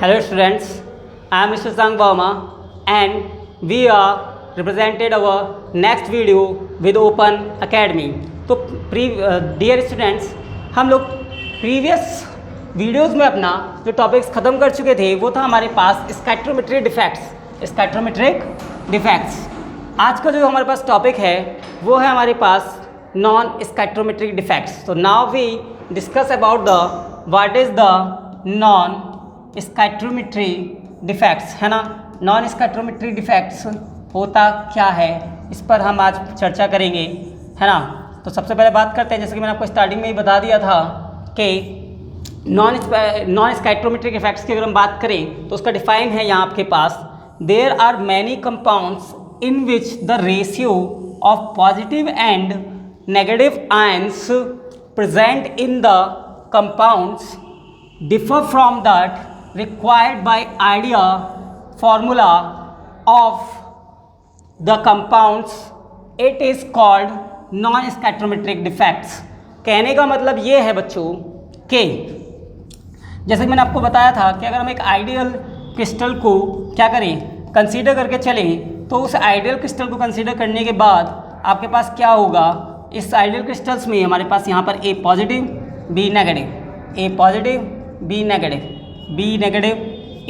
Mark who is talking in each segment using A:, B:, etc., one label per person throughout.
A: Hello students, I am Mr. Sang Bauma and we are represented our next video with Open Academy. तो dear students, हम लोग previous videos में अपना जो topics ख़त्म कर चुके थे वो था हमारे पास स्कैट्रोमेट्रिक डिफेक्ट्स। आज का जो हमारे पास टॉपिक है वो है हमारे पास नॉन स्कैट्रोमेट्रिक डिफेक्ट्स। तो now we discuss about the what is the non stoichiometric defects, है ना। नॉन स्कैट्रोमेट्रिक डिफेक्ट्स होता क्या है, इस पर हम आज चर्चा करेंगे, है ना। तो सबसे पहले बात करते हैं, जैसे कि मैंने आपको स्टार्टिंग में ही बता दिया था कि नॉन स्कैट्रोमेट्रिक इफेक्ट्स की अगर हम बात करें तो उसका डिफाइन है यहाँ आपके पास, there are many compounds in which the ratio of positive and negative ions present in the compounds differ from that required by idea formula of the compounds. It is called non scattrometric defects. कहने का मतलब ये है बच्चों कि जैसे कि मैंने आपको बताया था कि अगर हम एक आइडियल क्रिस्टल को क्या करें, कंसीडर करके चलें, तो उस आइडियल क्रिस्टल को कंसीडर करने के बाद आपके पास क्या होगा, इस आइडियल क्रिस्टल्स में हमारे पास यहाँ पर ए positive B negative, A positive B negative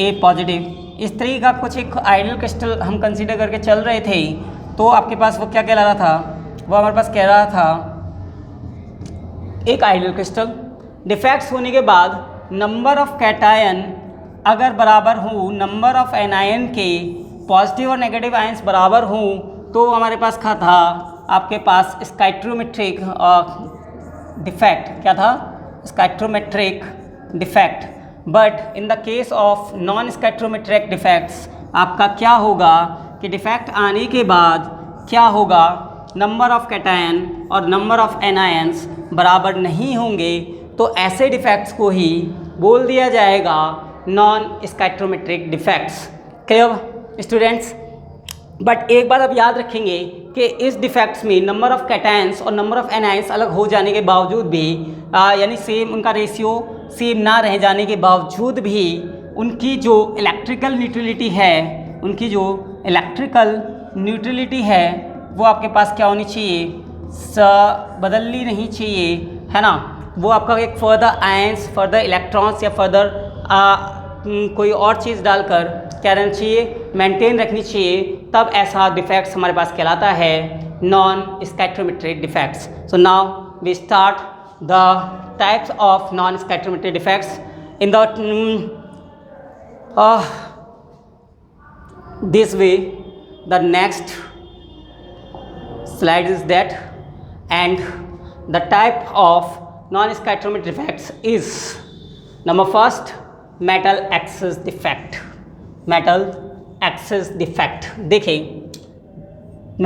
A: A positive, इस तरीके का कुछ एक आइडियल क्रिस्टल हम कंसीडर करके चल रहे थे। तो आपके पास वो क्या कहला रहा था, वो हमारे पास कह रहा था एक आइडियल क्रिस्टल। डिफेक्ट्स होने के बाद नंबर ऑफ कैटायन अगर बराबर हो, नंबर ऑफ एनायन के पॉजिटिव और नेगेटिव आयंस बराबर हों, तो हमारे पास क्या था, आपके पास स्कैट्रोमेट्रिक डिफेक्ट, क्या था, stoichiometric defect. But in the case of non stoichiometric defects आपका क्या होगा कि डिफेक्ट आने के बाद क्या होगा, नंबर ऑफ कैटायन और नंबर ऑफ एनायंस बराबर नहीं होंगे, तो ऐसे डिफेक्ट्स को ही बोल दिया जाएगा non stoichiometric defects. Clear students. But एक बात आप याद रखेंगे कि इस डिफेक्ट्स में नंबर ऑफ कैटायंस और नंबर ऑफ एनायंस अलग हो जाने के बावजूद भी यानी सेम उनका रेशियो सेम ना रह जाने के बावजूद भी उनकी जो इलेक्ट्रिकल न्यूट्रलिटी है वो आपके पास क्या होनी चाहिए, बदलनी नहीं चाहिए, है ना। वो आपका एक फर्दर आयंस, फर्दर इलेक्ट्रॉन्स या फर्दर कोई और चीज़ डालकर क्या रहना चाहिए, मेंटेन रखनी चाहिए, तब ऐसा डिफेक्ट्स हमारे पास कहलाता है non stoichiometric defects. So now we start the types of non-scattrometric defects in the this way. The next slide is that, and the type of non-scattrometric defects is number first, metal axis defect. metal axis defect, देखिए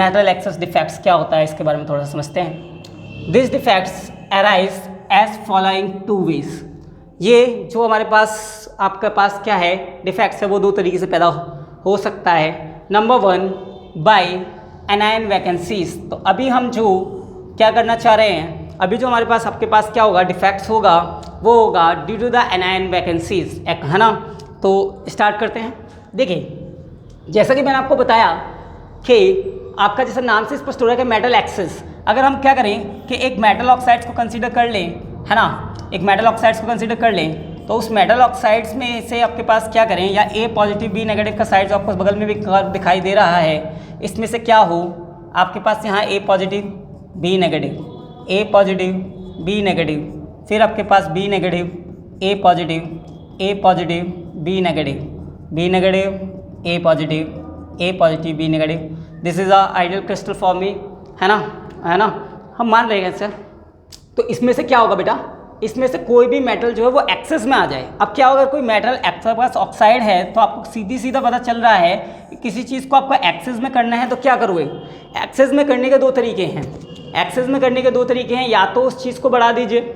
A: metal axis defects क्या होता है, इसके बारे में थोड़ा समझते हैं। These defects arise as following two ways. ये जो हमारे पास आपके पास क्या है डिफेक्ट्स है वो दो तरीके से पैदा हो सकता है। Number one, by anion vacancies. तो अभी हम जो क्या करना चाह रहे हैं, अभी जो हमारे पास आपके पास क्या होगा, डिफेक्ट्स होगा, वो होगा due to the anion vacancies, है ना। तो स्टार्ट करते हैं। देखिए जैसा कि मैंने आपको बताया कि आपका जैसा नाम से स्पष्ट हो रहा है कि मेटल एक्सिस, अगर हम क्या करें कि एक मेटल ऑक्साइड्स को कंसीडर कर लें, है ना, एक मेटल ऑक्साइड्स को कंसीडर कर लें, तो उस मेटल ऑक्साइड्स में से आपके पास क्या करें, या ए पॉजिटिव बी नेगेटिव का साइड जो आपको बगल में भी कर्व दिखाई दे रहा है, इसमें से क्या हो, आपके पास यहाँ A positive B negative, A positive B negative, फिर आपके पास B negative A positive, A positive B negative, B negative A positive B negative. This is a ideal crystal forming, है ना, हम मान रहे हैं सर। तो इसमें से क्या होगा बेटा, इसमें से कोई भी मेटल जो है वो एक्सेस में आ जाए। अब क्या होगा, कोई मेटल आपके पास ऑक्साइड है तो आपको सीधा पता चल रहा है कि किसी चीज़ को आपको एक्सेस में करना है तो क्या करोगे, एक्सेस में करने के दो तरीके हैं, या तो उस चीज़ को बढ़ा दीजिए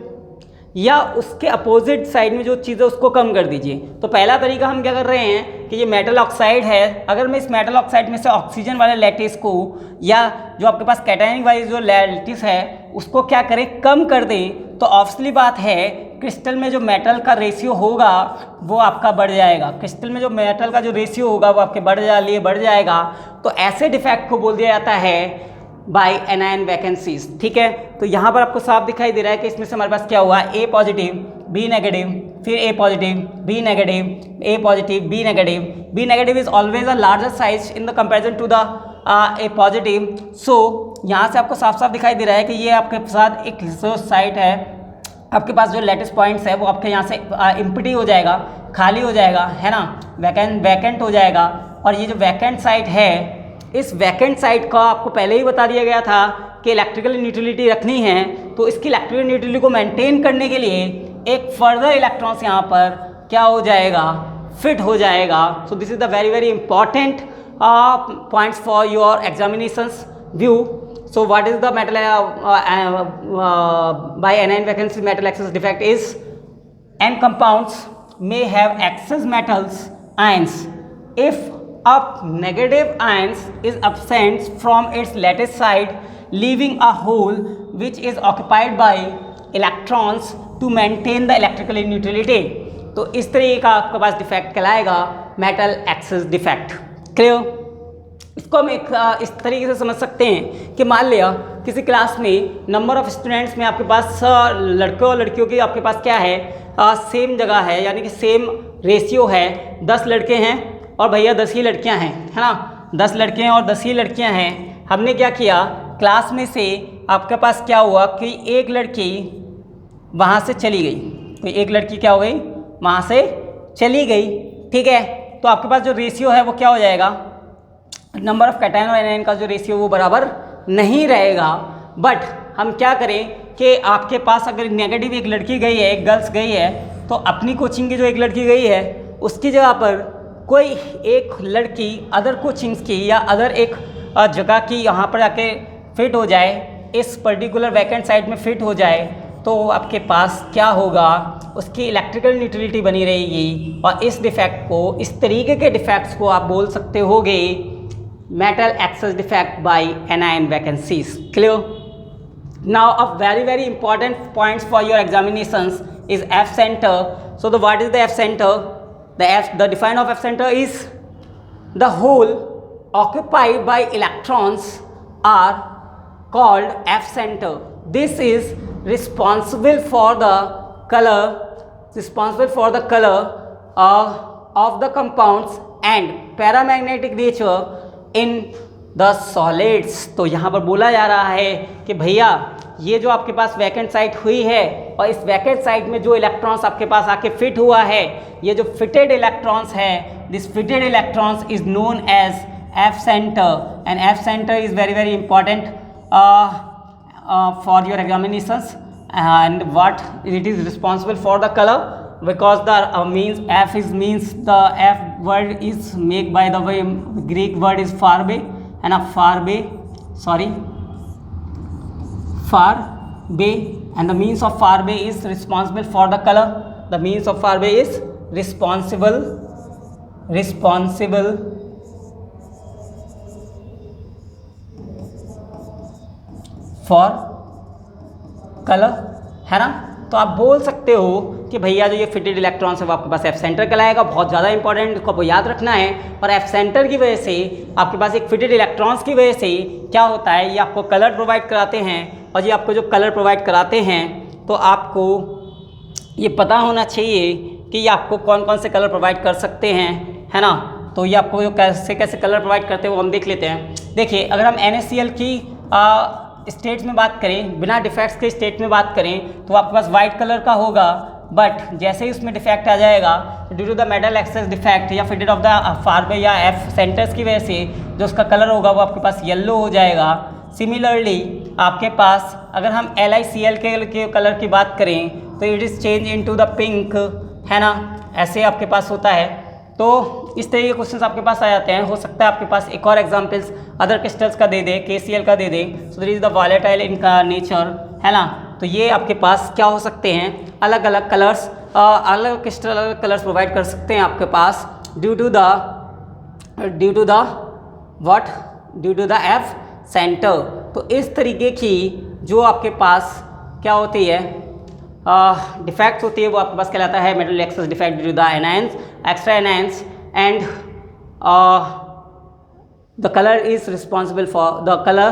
A: या उसके अपोजिट साइड में जो चीज़ है उसको कम कर दीजिए। तो पहला तरीका हम क्या कर रहे हैं कि ये मेटल ऑक्साइड है, अगर मैं इस मेटल ऑक्साइड में से ऑक्सीजन वाले लैटिस को या जो आपके पास कैटायनिक वाली जो लैटिस है उसको क्या करें, कम कर दें, तो ऑब्वियसली बात है क्रिस्टल में जो मेटल का रेशियो होगा वो आपका बढ़ जाएगा। क्रिस्टल में जो मेटल का जो रेशियो होगा वो आपके बढ़ जाएगा। तो ऐसे डिफेक्ट को बोल दिया जाता है बाय एनायन वैकेंसीज। ठीक है, तो यहाँ पर आपको साफ दिखाई दे रहा है कि इसमें से हमारे पास क्या हुआ, ए पॉजिटिव बी नेगेटिव, फिर A positive B negative, A positive B negative. B negative is always a larger size in the comparison to the A positive. So यहाँ से आपको साफ साफ दिखाई दे रहा है कि ये आपके साथ एक जो साइट है, आपके पास जो लेटेस्ट पॉइंट्स है वो आपके यहाँ से एम्प्टी हो जाएगा, खाली हो जाएगा, है ना, वैकेंट हो जाएगा। और ये जो वैकेंट साइट है, इस वैकेंट साइट का आपको पहले ही बता दिया गया था कि इलेक्ट्रिकल न्यूट्रलिटी रखनी है। तो इसकी इलेक्ट्रिकल न्यूट्रलिटी को मेंटेन करने के लिए एक फर्दर इलेक्ट्रॉन्स यहाँ पर क्या हो जाएगा, फिट हो जाएगा। सो this is the very very important points for your examinations view. So what is the metal by anion vacancy metal excess defect is n compounds may have excess metals ions if a negative ions is absent from its lattice side, leaving a hole which is occupied by electrons to maintain the electrical neutrality। तो इस तरीके का आपके पास defect कहलाएगा metal excess defect. Clear? इसको हम एक इस तरीके से समझ सकते हैं कि मान लिया किसी क्लास में नंबर ऑफ स्टूडेंट्स में आपके पास लड़कों और लड़कियों की आपके पास क्या है, सेम जगह है, यानी कि सेम रेशियो है। 10 लड़के हैं और भैया 10 ही लड़कियां हैं, है ना, 10 लड़के हैं और 10 ही लड़कियां हैं। हमने क्या किया, क्लास में से आपके पास क्या हुआ कि एक लड़की वहाँ से चली गई, तो एक लड़की क्या हो गई, वहाँ से चली गई। ठीक है, तो आपके पास जो रेशियो है वो क्या हो जाएगा, नंबर ऑफ कैटायन और एनायन का जो रेशियो वो बराबर नहीं रहेगा। बट हम क्या करें कि आपके पास अगर नेगेटिव एक लड़की गई है, एक गर्ल्स गई है, तो अपनी कोचिंग की जो एक लड़की गई है उसकी जगह पर कोई एक लड़की अदर कोचिंग्स की या अदर एक जगह की यहाँ पर आके फिट हो जाए, इस पर्टिकुलर वैकेंट साइट में फिट हो जाए, तो आपके पास क्या होगा, उसकी इलेक्ट्रिकल न्यूट्रलिटी बनी रहेगी। और इस डिफेक्ट को, इस तरीके के डिफेक्ट्स को आप बोल सकते होगे metal excess defect by anion vacancies। Clear? Now a very very important points for your examinations is F center। So the what is the F center? The definition of F center is the hole occupied by electrons are called F center। This is responsible for the color of the compounds and paramagnetic nature in the solids. तो यहाँ पर बोला जा रहा है कि भैया ये जो आपके पास वैकेंट साइट हुई है और इस वैकेंट साइट में जो इलेक्ट्रॉन्स आपके पास आके फिट हुआ है, ये जो फिटेड इलेक्ट्रॉन्स है, this fitted electrons is known as F centre. And F centre is very very important for your examinations. And what it is responsible for the colour, because the means F is means the F word is made by the way Greek word is far away, and a far away and the means of far away is responsible for the color। The means of far away is responsible for color, है ना। तो आप बोल सकते हो कि भैया जो ये फिटेड इलेक्ट्रॉन्स है वो आपके पास एफ सेंटर कहलाएगा। बहुत ज़्यादा इंपॉर्टेंट, इसको आपको याद रखना है। और एफ सेंटर की वजह से आपके पास एक फिटेड इलेक्ट्रॉन्स की वजह से क्या होता है, ये आपको कलर प्रोवाइड कराते हैं। और ये आपको जो कलर प्रोवाइड कराते हैं तो आपको ये पता होना चाहिए कि ये आपको कौन कौन से कलर प्रोवाइड कर सकते हैं, है ना। तो ये आपको जो कैसे कैसे कलर प्रोवाइड करते हैं वो हम देख लेते हैं। देखिए, अगर हम NaCl की स्टेट में बात करें, बिना डिफेक्ट्स के स्टेट में बात करें, तो आपके पास वाइट कलर का होगा। बट जैसे ही उसमें डिफेक्ट आ जाएगा, due to the metal excess defect या फिटेड ऑफ द फार्बे या एफ सेंटर्स की वजह से जो उसका कलर होगा वो आपके पास येलो हो जाएगा। सिमिलरली आपके पास अगर हम LiCl के कलर की बात करें तो it is change into the pink, है ना, ऐसे आपके पास होता है। तो इस तरह के क्वेश्चंस आपके पास आ जाते हैं। हो सकता है आपके पास एक और एग्जांपल्स अदर क्रिस्टल्स का दे दे, KCl का दे दे। So this is the volatile इनका नेचर, है ना। तो ये आपके पास क्या हो सकते हैं, अलग अलग कलर्स, अलग क्रिस्टल अलग कलर्स प्रोवाइड कर सकते हैं आपके पास due to the F centre. तो इस तरीके की जो आपके पास क्या होती है, डिफेक्ट्स होती है वो आपके पास कहलाता है metal excess defect due to the anions, extra anions, and the color is responsible for the color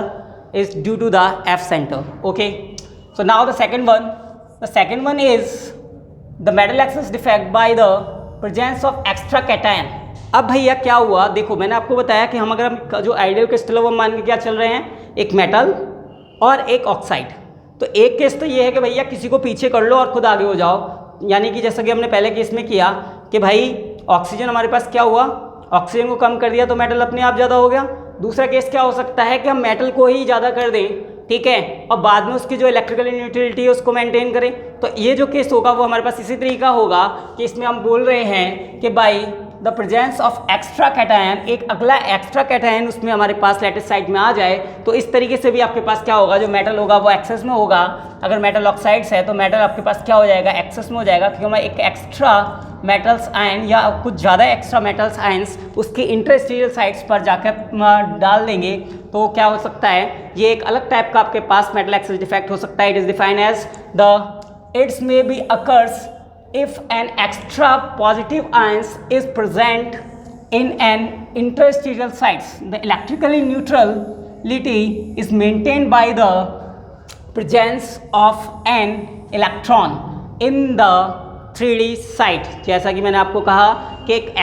A: is due to the F center. Okay, so now the second one is the metal axis defect by the presence of extra cation. अब भैया क्या हुआ, देखो मैंने आपको बताया कि हम अगर हम जो आइडियल क्रिस्टल है वो मान के क्या चल रहे हैं, एक मेटल और एक ऑक्साइड। तो एक केस तो ये है कि भैया किसी को पीछे कर लो और खुद आगे हो जाओ, यानी कि जैसा कि हमने पहले केस में किया कि भाई ऑक्सीजन हमारे पास क्या हुआ, ऑक्सीजन को कम कर दिया तो मेटल अपने आप ज़्यादा हो गया। दूसरा केस क्या हो सकता है कि हम मेटल को ही ज़्यादा कर दें, ठीक है, और बाद में उसकी जो इलेक्ट्रिकल न्यूट्रलिटी है उसको मेंटेन करें। तो ये जो केस होगा वो हमारे पास इसी तरीका होगा कि इसमें हम बोल रहे हैं कि by the presence of extra cation, एक अगला एक्स्ट्रा कैटायन उसमें हमारे पास लैटिस साइड में आ जाए, तो इस तरीके से भी आपके पास क्या होगा, जो मेटल होगा वो एक्सेस में होगा। अगर मेटल ऑक्साइड्स है तो मेटल आपके पास क्या हो जाएगा, एक्सेस में हो जाएगा, क्योंकि हमें एक एक्स्ट्रा मेटल्स आयन या कुछ ज़्यादा एक्स्ट्रा मेटल्स आयन्स उसके इंटरस्टीरियल साइड्स पर जाकर डाल देंगे। तो क्या हो सकता है, ये एक अलग टाइप का आपके पास मेटल एक्सेस डिफेक्ट हो सकता है। It is defined as the its may be occurs if an extra positive ions is present in an interstitial sites. The electrically neutrality is maintained by the presence of an electron in the 3D site. जैसा कि मैंने आपको कहा कि एक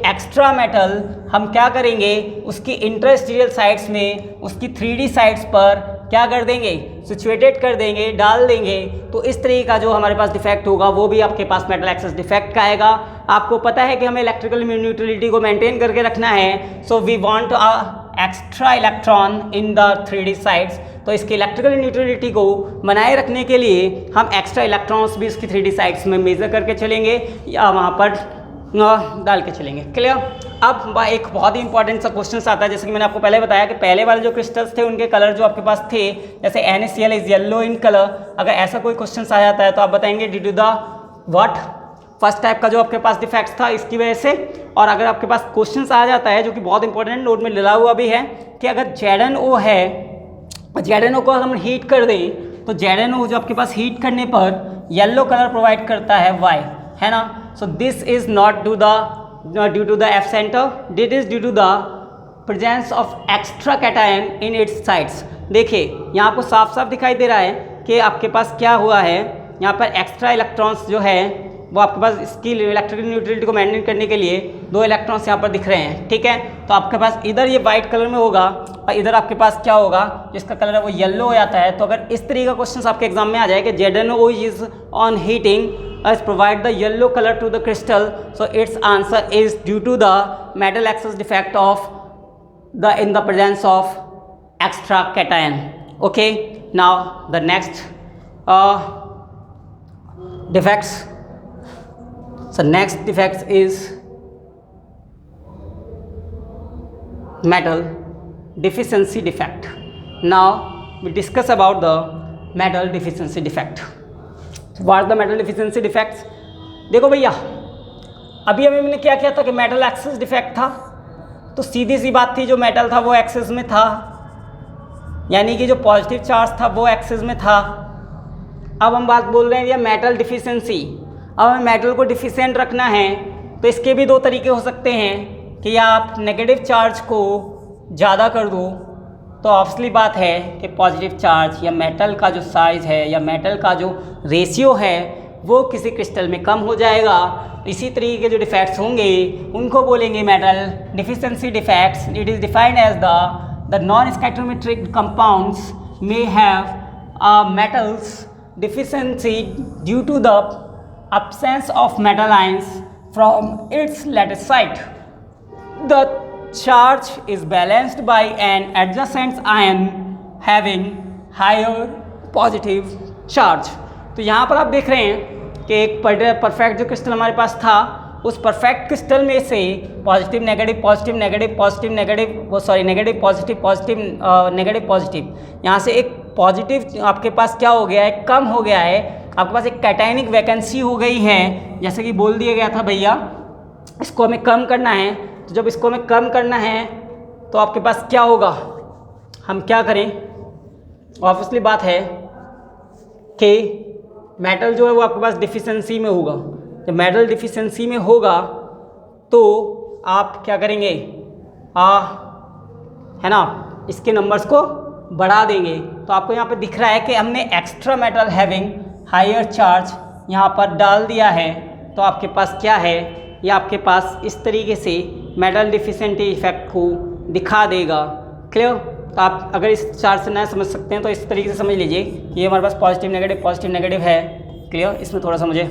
A: extra metal हम क्या करेंगे, उसकी इंटरस्टीरियल साइट्स में, उसकी 3D साइट्स पर क्या कर देंगे, सिचुएटेड कर देंगे, डाल देंगे। तो इस तरीके का जो हमारे पास डिफेक्ट होगा वो भी आपके पास मेटल एक्सेस डिफेक्ट का आएगा। आपको पता है कि हमें इलेक्ट्रिकल न्यूट्रलिटी को मेंटेन करके रखना है, so we want extra electron in the 3D sites. तो इसकी इलेक्ट्रिकल न्यूट्रलिटी को बनाए रखने के लिए हम एक्स्ट्रा इलेक्ट्रॉन्स भी उसकी 3D साइट्स में मेजर करके चलेंगे या वहाँ पर डाल के चलेंगे। क्लियर। अब एक बहुत ही इंपॉर्टेंट सा क्वेश्चन आता है, जैसे कि मैंने आपको पहले बताया कि पहले वाले जो क्रिस्टल्स थे उनके कलर जो आपके पास थे, जैसे NaCl is yellow in colour. अगर ऐसा कोई क्वेश्चन आ जाता है तो आप बताएंगे due to the what, first type का जो आपके पास डिफेक्ट्स था इसकी वजह से। और अगर आपके पास क्वेश्चन आ जाता है जो कि बहुत इंपॉर्टेंट नोट में लिखा हुआ भी है कि अगर ZnO है, ZnO को हम हीट कर दें तो ZnO जो आपके पास हीट करने पर येलो कलर प्रोवाइड करता है, वाई, है ना। So this is not due to the F center, this is due to the presence of extra cation in its sites. देखिए यहाँ आपको साफ साफ दिखाई दे रहा है कि आपके पास क्या हुआ है, यहाँ पर एक्स्ट्रा इलेक्ट्रॉन्स जो है वो आपके पास इसकी इलेक्ट्रिकल न्यूट्रलिटी को मेंटेन करने के लिए 2 इलेक्ट्रॉन्स यहाँ पर दिख रहे हैं, ठीक है। तो आपके पास इधर ये वाइट कलर में होगा और इधर आपके पास क्या होगा, जिसका कलर है वो येलो हो जाता है। तो अगर इस तरीके का क्वेश्चन आपके एग्जाम में आ जाए कि ZnO is on heating as provide the yellow color to the crystal, so its answer is due to the metal excess defect of in the presence of extra cation. Okay, now the next defects. So next defects is metal deficiency defect. Now we discuss about the metal deficiency defect. What are the metal deficiency defects? देखो भैया अभी मैंने क्या किया था कि metal excess defect था, तो सीधी सी बात थी जो मेटल था वो एक्सेस में था, यानी कि जो पॉजिटिव चार्ज था वो एक्सेस में था। अब हम बात बोल रहे हैं या मेटल डिफिशिएंसी। अब हमें मेटल को डिफिशिएंट रखना है तो इसके भी 2 तरीके हो सकते हैं कि या आप नेगेटिव चार्ज को ज़्यादा कर दो, तो ऑब्वियसली बात है कि पॉजिटिव चार्ज या मेटल का जो साइज़ है या मेटल का जो रेशियो है वो किसी क्रिस्टल में कम हो जाएगा। इसी तरीके के जो डिफेक्ट्स होंगे उनको बोलेंगे metal deficiency defects. It is defined as the non stoichiometric compounds may have metals deficiency due to the absence of metal ions from its lattice site. The charge is balanced by an adjacent ion having higher positive charge. तो यहाँ पर आप देख रहे हैं कि एक perfect जो क्रिस्टल हमारे पास था उस परफेक्ट क्रिस्टल में से positive negative positive negative positive negative negative positive positive negative positive, यहाँ से एक पॉजिटिव आपके पास क्या हो गया है, कम हो गया है। आपके पास एक कैटायनिक वैकेंसी हो गई है, जैसे कि बोल दिया गया था भैया इसको हमें कम करना है। तो जब इसको हमें कम करना है तो आपके पास क्या होगा, हम क्या करें, ऑब्वियसली बात है कि मेटल जो है वो आपके पास डिफिशिएंसी में होगा। जब मेटल डिफिशिएंसी में होगा तो आप क्या करेंगे, है ना, इसके नंबर्स को बढ़ा देंगे। तो आपको यहाँ पे दिख रहा है कि हमने extra metal having higher charge यहाँ पर डाल दिया है। तो आपके पास क्या है, ये आपके पास इस तरीके से मेटल डिफिशिएंसी इफेक्ट को दिखा देगा। क्लियर? तो आप अगर इस चार्ट से ना समझ सकते हैं तो इस तरीके से समझ लीजिए कि ये हमारे पास पॉजिटिव नेगेटिव है। क्लियर? इसमें थोड़ा सा मुझे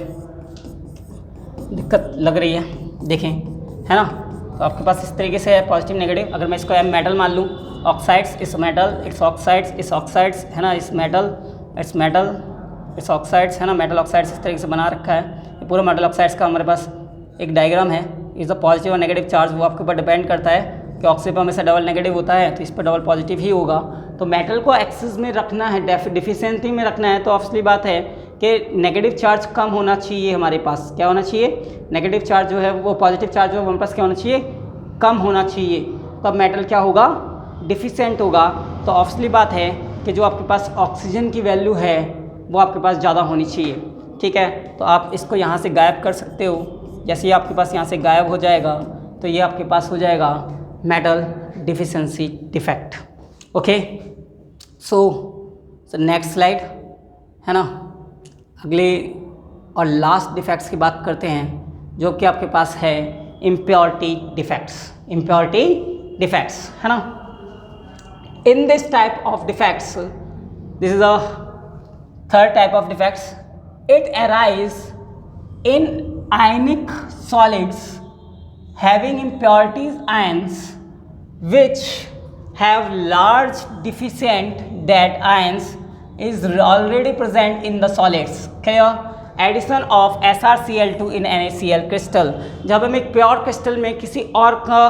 A: दिक्कत लग रही है, देखें, है ना। तो आपके पास इस तरीके से है पॉजिटिव नेगेटिव। अगर मैं इसको एम मेटल मान लूँ, ऑक्साइड्स इस मेटल, इट्स ऑक्साइड्स इस ऑक्साइड्स, है ना, इस मेटल इट्स मेटल इस ऑक्साइड्स, है ना, मेटल ऑक्साइड्स इस तरीके से बना रखा है। ये पूरा मेटल ऑक्साइड्स का हमारे पास एक डायग्राम है। इज़ द पॉजिटिव और नेगेटिव चार्ज, वो आपके ऊपर डिपेंड करता है कि ऑक्सीजन पर हमेशा डबल नेगेटिव होता है, तो इस पर डबल पॉजिटिव ही होगा। तो मेटल को एक्सिस में रखना है, डिफिशिएंसी में रखना है, तो ऑब्वियसली बात है कि नेगेटिव चार्ज कम होना चाहिए हमारे पास। क्या होना चाहिए? नेगेटिव चार्ज जो है वो पॉजिटिव चार्ज जो है हमारे पास क्या होना चाहिए? कम होना चाहिए। तो अब मेटल क्या होगा? डिफिशिएंट होगा। तो ऑब्वियसली बात है कि जो आपके पास ऑक्सीजन की वैल्यू है वो आपके पास ज़्यादा होनी चाहिए। ठीक है, तो आप इसको यहाँ से गायब कर सकते हो। जैसे ही आपके पास यहाँ से गायब हो जाएगा तो ये आपके पास हो जाएगा metal deficiency defect. Okay, so next slide, है ना। अगले और लास्ट डिफेक्ट्स की बात करते हैं जो कि आपके पास है इम्प्योरिटी डिफेक्ट्स। इम्प्योरिटी डिफेक्ट्स, है ना। In this type of defects, this is a third type of defects, it arises in ionic solids having impurities ions which have large deficient that ions is already present in the solids. Clear? Addition of SrCl2 in NaCl crystal, जब हम एक pure crystal में किसी और का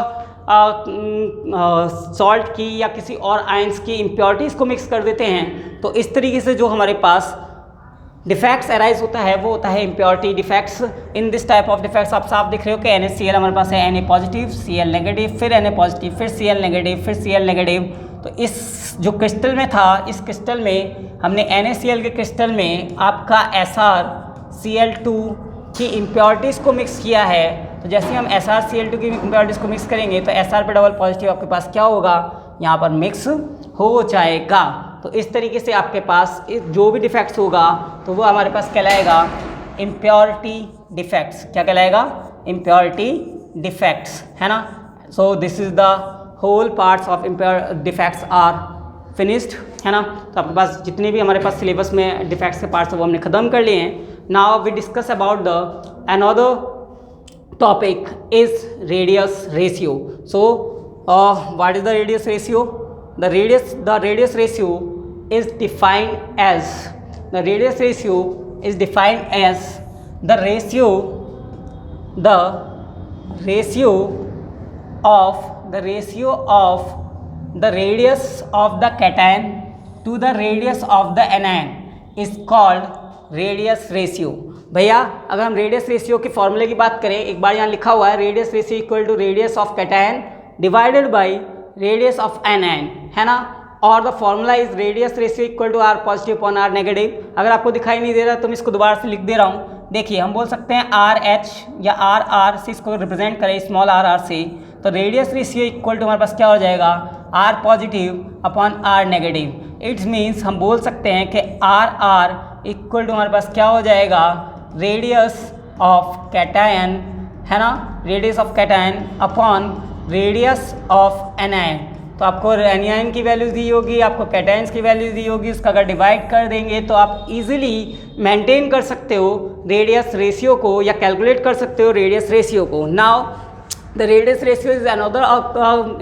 A: salt की या किसी और आयंस की इम्प्योरिटीज़ को मिक्स कर देते हैं तो इस तरीके से जो हमारे पास डिफेक्ट्स अराइज होता है वो होता है impurity defects. In this type of defects आप साफ दिख रहे हो कि NaCl हमारे पास है, Na पॉजिटिव, Cl नेगेटिव, फिर Na पॉजिटिव, फिर Cl नेगेटिव, फिर Cl नेगेटिव। तो इस जो क्रिस्टल में था, इस क्रिस्टल में हमने NaCl के क्रिस्टल में आपका SrCl2 की इम्प्योरिटीज़ को मिक्स किया है। तो जैसे हम SrCl2 की इम्प्योरिटीज़ को मिक्स करेंगे तो Sr पे डबल पॉजिटिव आपके पास क्या होगा? यहाँ पर मिक्स हो जाएगा। तो इस तरीके से आपके पास जो भी डिफेक्ट्स होगा तो वो हमारे पास कहलाएगा इम्प्योरिटी डिफेक्ट्स। क्या कहलाएगा? इम्प्योरिटी डिफेक्ट्स, है ना। So this is the whole parts of defects are finished, है ना। तो आपके पास जितने भी हमारे पास सिलेबस में डिफेक्ट्स के पार्ट्स वो हमने ख़त्म कर लिए हैं। Now we discuss about the another topic is radius ratio. So what is the radius ratio? The radius ratio is defined as the ratio of the radius of the cation to the radius of the anion is called radius ratio. भैया अगर हम radius ratio के फॉर्मूले की बात करें, एक बार यहाँ लिखा हुआ है radius ratio equal to radius of cation divided by radius of anion, है ना। और the formula is radius ratio equal to R positive upon R negative. अगर आपको दिखाई नहीं दे रहा तो मैं इसको दोबारा से लिख दे रहा हूँ। देखिए हम बोल सकते हैं आर एच या आर आर से इसको रिप्रेजेंट करें स्मॉल आर आर से, तो रेडियस रेशियो इक्वल टू हमारे पास क्या हो जाएगा? R positive upon R negative. It's means हम बोल सकते हैं कि आर आर इक्वल टू हमारे पास क्या हो जाएगा? रेडियस ऑफ कैटायन, है ना, radius of cation upon radius of anion. तो आपको एनायन की वैल्यू दी होगी, आपको कैटायंस की वैल्यू दी होगी, उसका अगर डिवाइड कर देंगे तो आप इजीली मेंटेन कर सकते हो रेडियस रेशियो को या कैलकुलेट कर सकते हो रेडियस रेशियो को। Now the radius ratio is another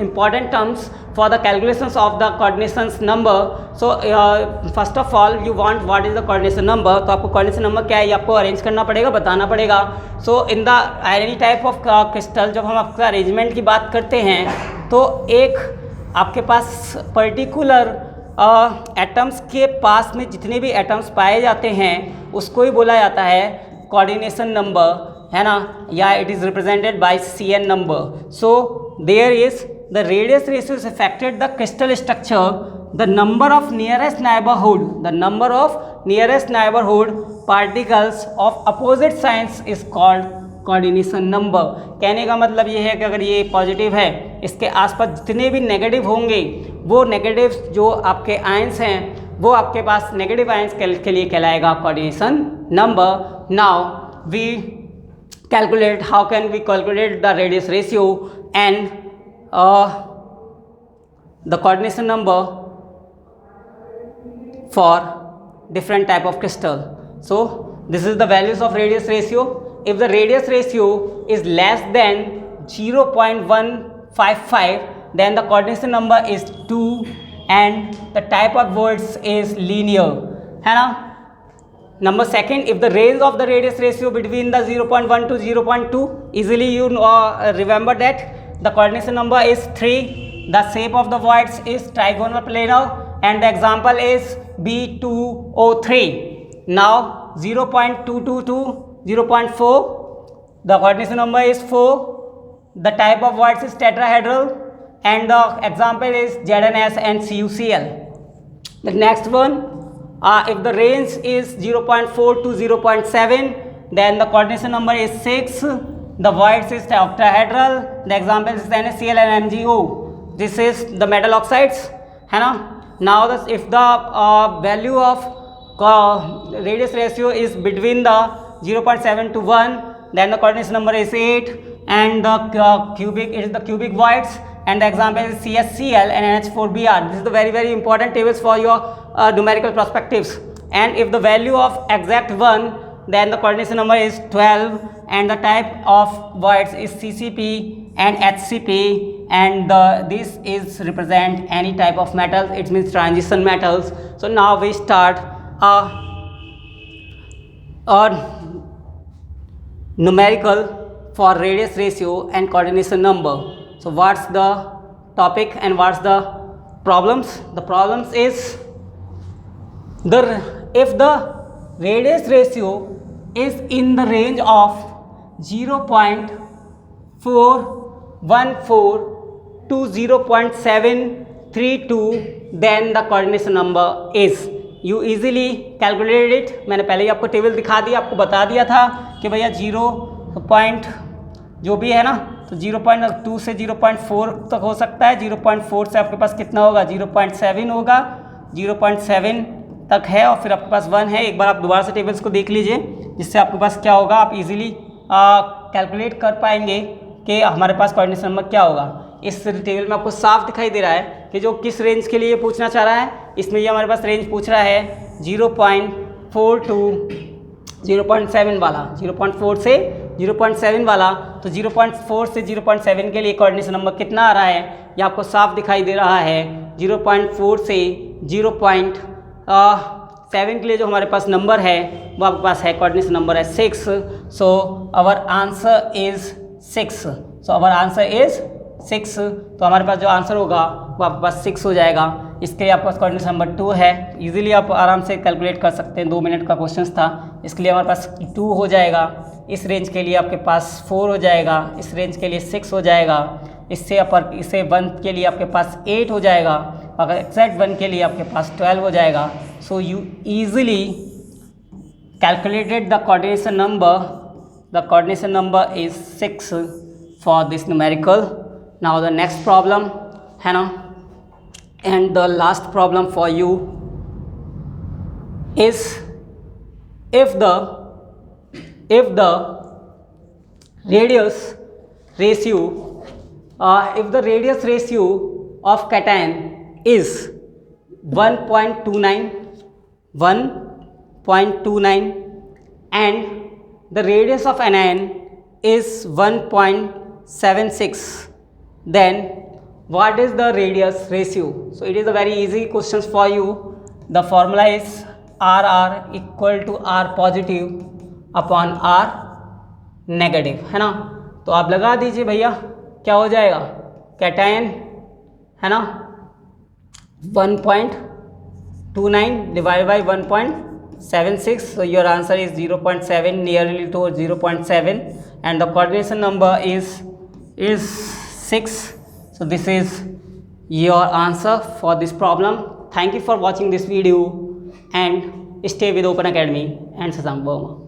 A: important terms for the calculations of the coordination number. So first of all you want what is the coordination number. तो आपको coordination number क्या है ये आपको अरेंज करना पड़ेगा, बताना पड़ेगा। So in the any type of crystal जब हम आपका अरेंजमेंट की बात करते हैं तो एक आपके पास पर्टिकुलर एटम्स के पास में जितने भी एटम्स पाए जाते हैं उसको ही बोला जाता है कोऑर्डिनेशन नंबर, है ना, या it is represented by CN number. So there is the radius ratio is affected the crystal structure, the number of nearest neighbourhood, the number of nearest neighborhood particles of opposite signs is called coordination number. कहने का मतलब ये है कि अगर ये positive है, इसके आसपास जितने भी नेगेटिव होंगे वो नेगेटिव जो आपके आयंस हैं वो आपके पास नेगेटिव आयंस के लिए कहलाएगा coordination number. Now we calculate, how can we calculate the radius ratio and the coordination number for different type of crystal. So this is the values of radius ratio. If the radius ratio is less than 0.155, then the coordination number is 2 and the type of words is linear, है ना। Number second, if the range of the radius ratio between the 0.1 to 0.2, easily you remember that the coordination number is 3. The shape of the voids is trigonal planar and the example is B2O3. Now 0.22 to 0.4, the coordination number is 4. The type of voids is tetrahedral and the example is ZNS and CuCl. The next one, if the range is 0.4 to 0.7, then the coordination number is 6. The voids is octahedral. The example is NaCl and MgO. This is the metal oxides, है ना। Now if the value of radius ratio is between the 0.7 to 1, then the coordination number is 8 and the cubic voids and the example is CsCl and NH4Br. This is the very important tables for your numerical perspectives. And if the value of exact 1, then the coordination number is 12 and the type of voids is CCP and HCP, and this is represent any type of metals, it means transition metals. So now we start numerical for radius ratio and coordination number. So what's the topic and what's the problems? The problems is if the radius ratio is in the range of 0.414 to 0.732, then the coordination number is, you easily calculate it. मैंने पहले ही आपको table दिखा दिया, आपको बता दिया था कि भैया 0. जो भी है ना, तो 0.2 से 0.4 तक हो सकता है। 0.4 से आपके पास कितना होगा, 0.7 होगा, 0.7 तक है और फिर आपके पास 1 है। एक बार आप दोबारा से टेबल्स को देख लीजिए, जिससे आपके पास क्या होगा, आप इजीली कैलकुलेट कर पाएंगे कि हमारे पास कोऑर्डिनेशन नंबर क्या होगा। इस टेबल में आपको साफ दिखाई दे रहा है कि जो किस रेंज के लिए पूछना चाह रहा है। इसमें ये हमारे पास रेंज पूछ रहा है 0.4 टू 0.7 वाला, 0.4 से 0.7 वाला। तो 0.4 से 0.7 के लिए कोऑर्डिनेशन नंबर कितना आ रहा है, ये आपको साफ दिखाई दे रहा है। 0.4 से 0.7 के लिए जो हमारे पास नंबर है वो आपके पास है, कोऑर्डिनेशन नंबर है 6। So our answer is 6। So our answer is 6। तो हमारे पास जो आंसर होगा वो आपके पास 6 हो जाएगा। इसके लिए आपके पास कोऑर्डिनेशन नंबर 2 है। इजीली आप आराम से कैलकुलेट कर सकते हैं, 2 मिनट का क्वेश्चन था। इसके लिए हमारे पास 2 हो जाएगा। इस रेंज के लिए आपके पास 4 हो जाएगा, इस रेंज के लिए 6 हो जाएगा, इसे 1 के लिए आपके पास 8 हो जाएगा, अगर एक्जैक्ट 1 के लिए आपके पास 12 हो जाएगा। So you easily calculated the coordination number. The coordination number is 6 for this numerical. Now the next problem है ना, and the last problem for you is if the radius ratio of cation is 1.29 and the radius of anion is 1.76, then what is the radius ratio? So it is a very easy questions for you. The formula is RR equal to R positive upon R negative, है ना। तो आप लगा दीजिए भैया, क्या हो जाएगा, कैटायन है ना 1.29 divide by 1.76। So your answer is 0.7, nearly to 0.7 and the coordination number is 6। So this is your answer for this problem. Thank you for watching this video and stay with Open Academy and Sasank Verma.